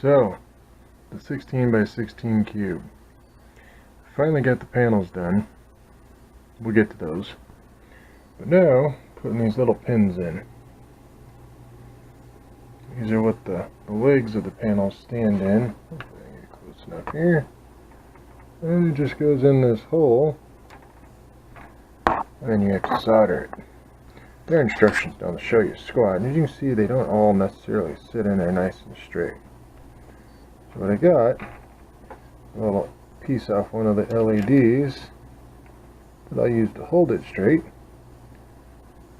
So, the 16 by 16 cube. Finally got the panels done. We'll get to those. But now, putting these little pins in. These are what the legs of the panels stand in. Hopefully I can get close enough here. And it just goes in this hole. And then you have to solder it. There are instructions down to show you squat. And as you can see, they don't all necessarily sit in there nice and straight. So what I got, a little piece off one of the LEDs that I'll use to hold it straight,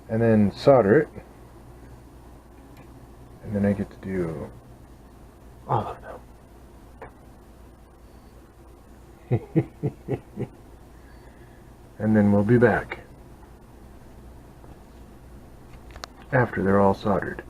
and then solder it, and then I get to do all of them. And then we'll be back after they're all soldered.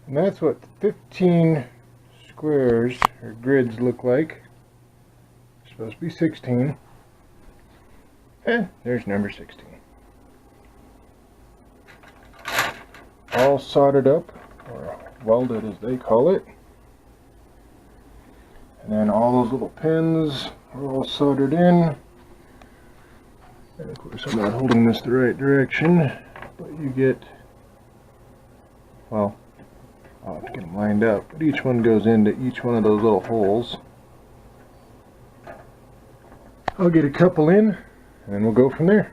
And that's what 15 squares or grids look like. It's supposed to be 16. And there's number 16. All soldered up, or welded as they call it. And then all those little pins are all soldered in. And of course I'm not holding this the right direction, but you get, well, I'll have to get them lined up, but each one goes into each one of those little holes. I'll get a couple in, and we'll go from there.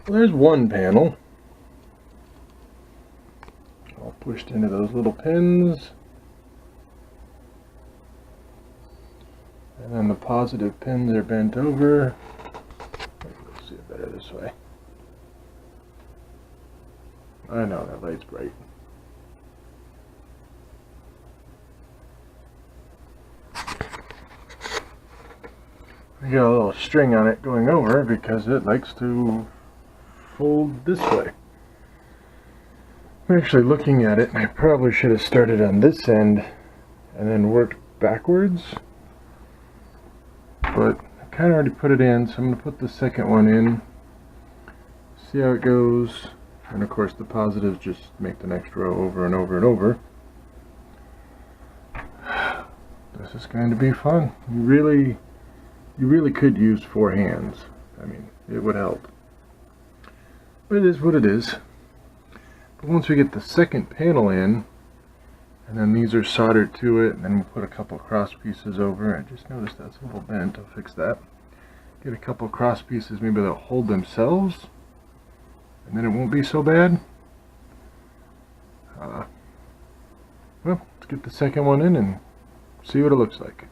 Well, there's one panel, all pushed into those little pins, and then the positive pins are bent over. Maybe we'll see it better this way. I know that light's bright. We got a little string on it going over because it likes to fold this way. I'm actually looking at it, and I probably should have started on this end and then worked backwards, but I kind of already put it in, so I'm going to put the second one in, see how it goes, and of course the positives just make the next row over and over and over. This is going to be fun. You really could use 4 hands. I mean, it would help. But it is what it is. But once we get the second panel in, and then these are soldered to it, and then we'll put a couple cross pieces over. I just noticed that's a little bent. I'll fix that. Get a couple cross pieces, maybe they'll hold themselves, and then it won't be so bad. Well, let's get the second one in and see what it looks like.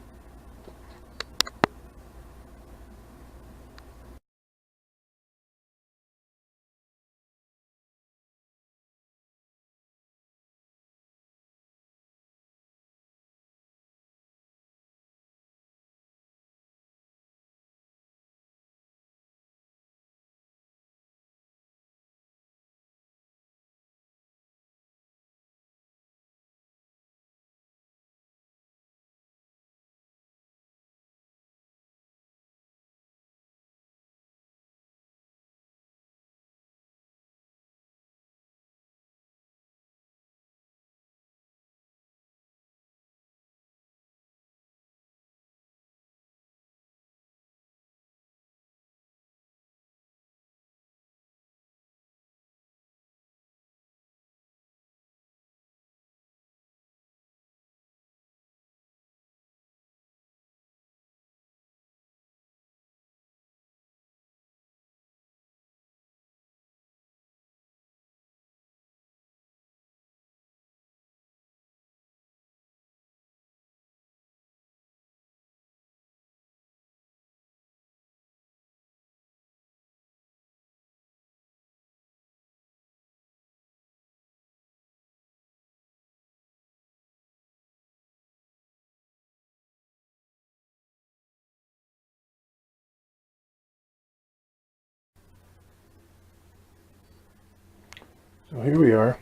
So here we are,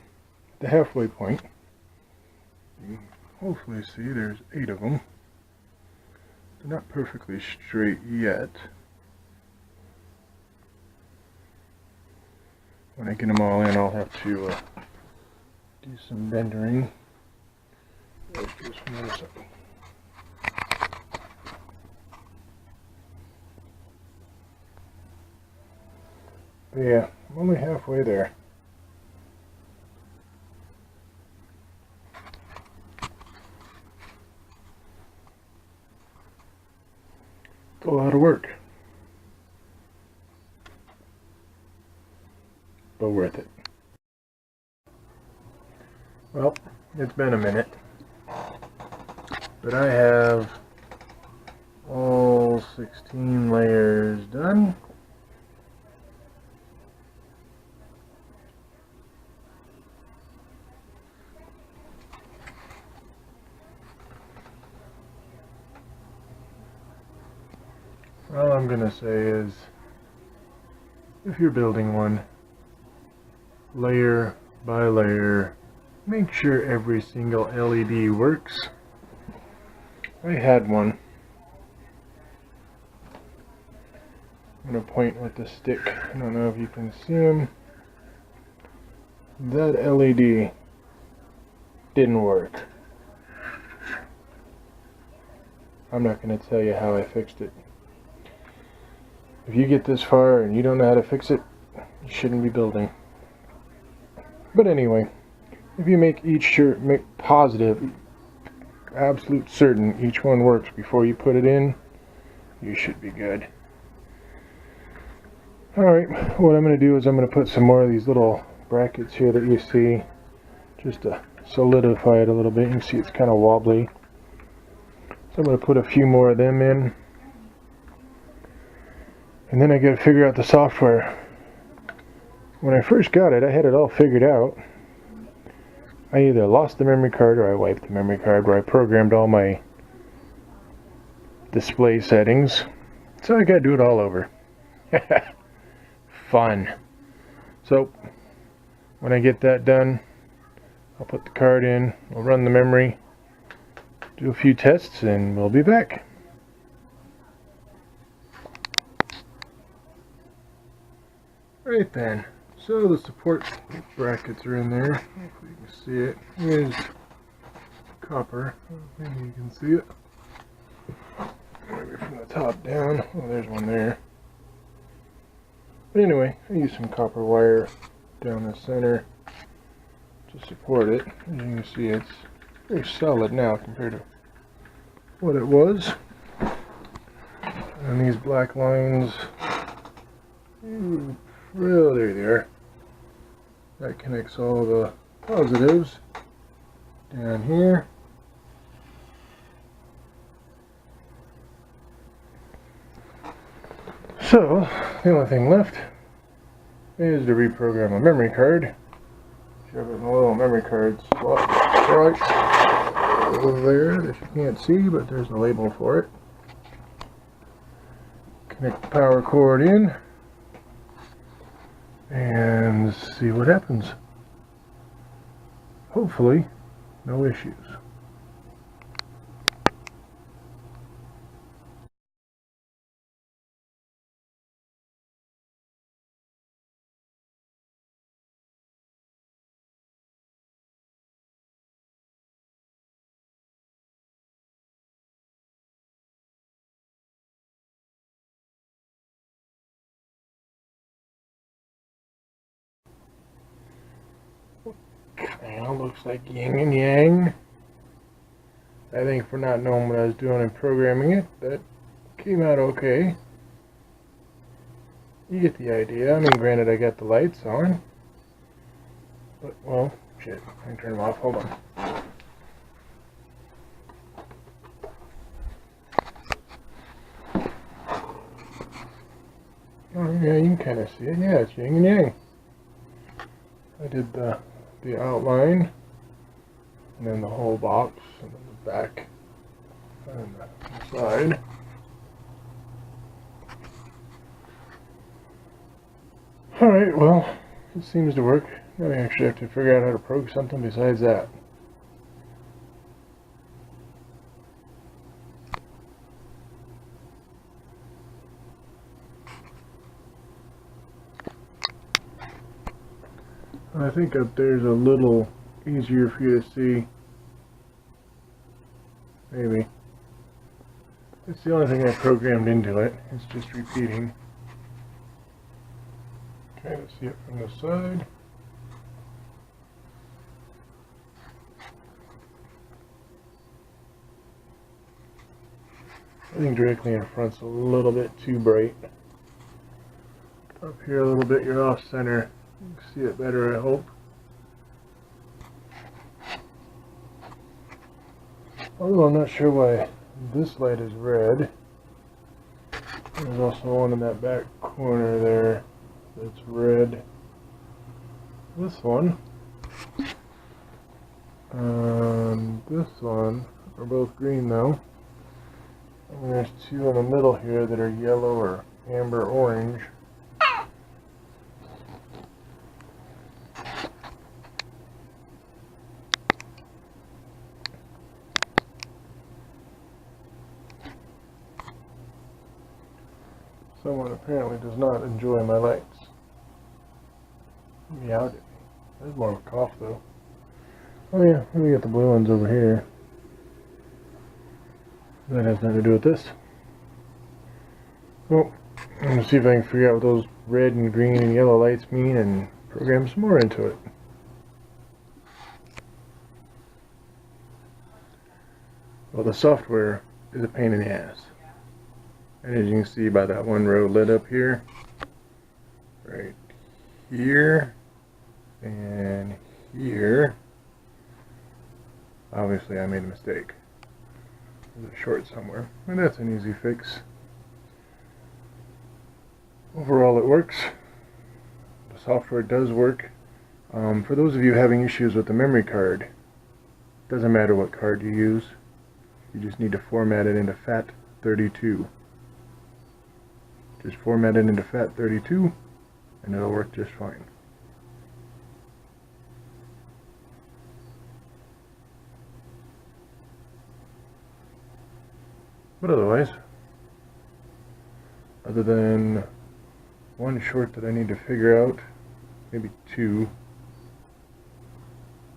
the halfway point. You can hopefully see there's 8 of them. They're not perfectly straight yet. When I get them all in, I'll have to do some rendering. Just one other second. But yeah, I'm only halfway there. It's a lot of work, but worth it. Well, it's been a minute, but I have all 16 layers done. All I'm going to say is, if you're building one, layer by layer, make sure every single LED works. I had one. I'm going to point with the stick. I don't know if you can see them. That LED didn't work. I'm not going to tell you how I fixed it. If you get this far and you don't know how to fix it, you shouldn't be building. But anyway, if you make make positive, absolute certain each one works before you put it in, you should be good. Alright, what I'm going to do is I'm going to put some more of these little brackets here that you see, just to solidify it a little bit. You can see it's kind of wobbly. So I'm going to put a few more of them in. And then I got to figure out the software. When I first got it, I had it all figured out. I either lost the memory card or I wiped the memory card, where I programmed all my display settings. So I got to do it all over. Fun. So when I get that done, I'll put the card in, we'll run the memory, do a few tests, and we'll be back. Right then, so the support brackets are in there. Hopefully you can see it. Here's copper. Maybe you can see it. Maybe from the top down. Oh, there's one there. But anyway, I use some copper wire down the center to support it. As you can see, it's very solid now compared to what it was. And these black lines, well, there they are. That connects all the positives down here. So, the only thing left is to reprogram a memory card. Shove it in a little memory card slot right over there that you can't see, but there's a label for it. Connect the power cord in and see what happens. Hopefully, no issues. Kind of looks like yin and yang. I think for not knowing what I was doing and programming it, that came out okay. You get the idea. I mean, granted, I got the lights on. But, well, shit. I can turn them off. Hold on. Oh, yeah, you can kind of see it. Yeah, it's yin and yang. I did the outline, and then the whole box, and then the back, and the side. Alright, well, it seems to work. I actually have to figure out how to probe something besides that. I think up there's a little easier for you to see. Maybe. It's the only thing I programmed into it. It's just repeating. Okay, let's see it from the side. I think directly in front's a little bit too bright. Up here a little bit, you're off center. You can see it better, I hope. Although I'm not sure why this light is red. There's also one in that back corner there that's red. This one and this one are both green though. And there's two in the middle here that are yellow or amber orange. Someone apparently does not enjoy my lights. Meowed at me. There's more of a cough though. Oh yeah, let me get the blue ones over here. That has nothing to do with this. Well, I'm going to see if I can figure out what those red and green and yellow lights mean and program some more into it. Well, the software is a pain in the ass. And as you can see by that one row lit up here, right here, and here, obviously I made a mistake. There's a short somewhere, and that's an easy fix. Overall it works. The software does work. For those of you having issues with the memory card, doesn't matter what card you use, you just need to format it into FAT32. Just format it into FAT32 and it'll work just fine. But otherwise, other than one short that I need to figure out, maybe two,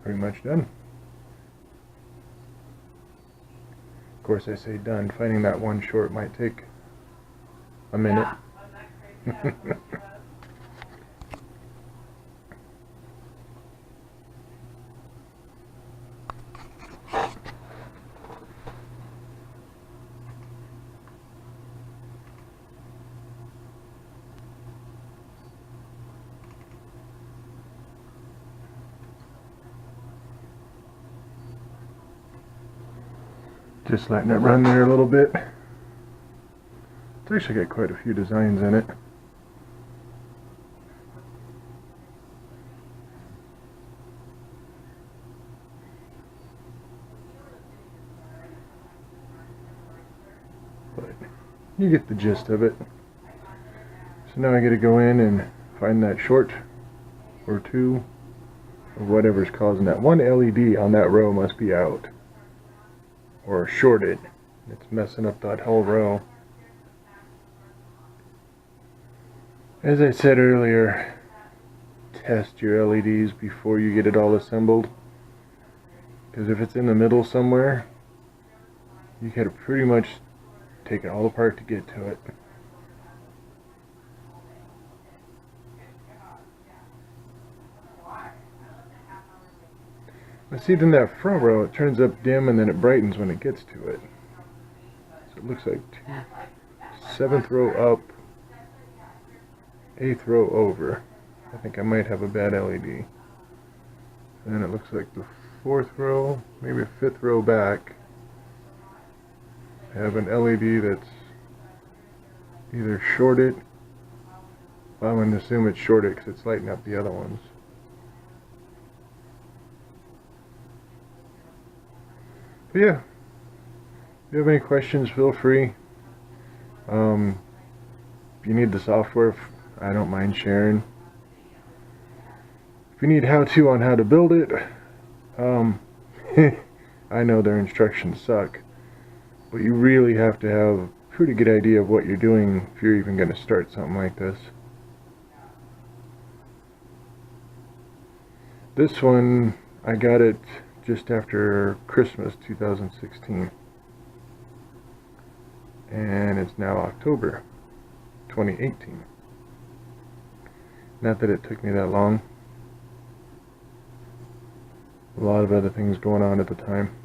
pretty much done. Of course I say done, finding that one short might take a minute. Just letting it run there a little bit. It's actually got quite a few designs in it. But you get the gist of it. So now I got to go in and find that short or two of whatever's causing that. One LED on that row must be out or shorted. It's messing up that whole row. As I said earlier, test your LEDs before you get it all assembled, because if it's in the middle somewhere, you gotta pretty much take it all apart to get to it. But see, then that front row, it turns up dim and then it brightens when it gets to it. So it looks like 7th row up, 8th row over. I think I might have a bad LED. And then it looks like the 4th row, maybe 5th row back, I have an LED that's either shorted. Well, I'm going to assume it's shorted because it's lighting up the other ones. But yeah, if you have any questions, feel free. If you need the software, I don't mind sharing. If you need how-to on how to build it, I know their instructions suck, but you really have to have a pretty good idea of what you're doing if you're even going to start something like this. This one, I got it just after Christmas 2016, and it's now October 2018. Not that it took me that long. A lot of other things going on at the time.